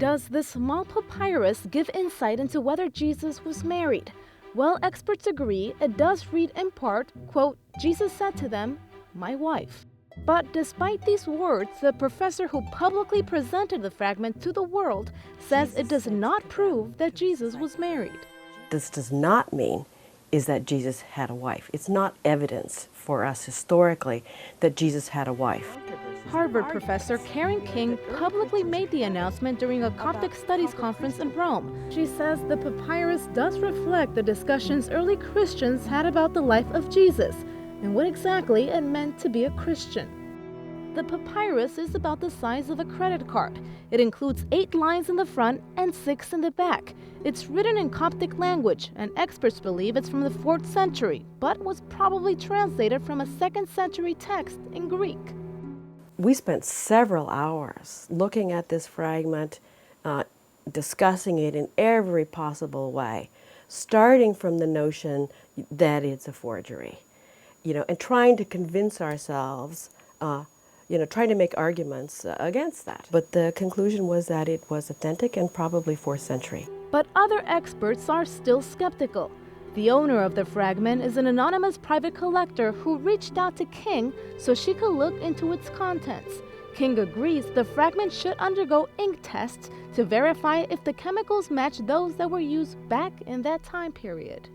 Does this small papyrus give insight into whether Jesus was married? Well, experts agree it does read in part, quote, Jesus said to them, my wife. But despite these words, the professor who publicly presented the fragment to the world says it does not prove that Jesus was married. This does not mean is that Jesus had a wife. It's not evidence for us historically that Jesus had a wife. Harvard professor Karen King publicly made the announcement during a Coptic Studies conference in Rome. She says the papyrus does reflect the discussions early Christians had about the life of Jesus and what exactly it meant to be a Christian. The papyrus is about the size of a credit card. It includes 8 lines in the front and 6 in the back. It's written in Coptic language, and experts believe it's from the 4th century, but was probably translated from a 2nd century text in Greek. We spent several hours looking at this fragment, discussing it in every possible way, starting from the notion that it's a forgery, and trying to convince ourselves, trying to make arguments against that. But the conclusion was that it was authentic and probably 4th century. But other experts are still skeptical. The owner of the fragment is an anonymous private collector who reached out to King so she could look into its contents. King agrees the fragment should undergo ink tests to verify if the chemicals match those that were used back in that time period.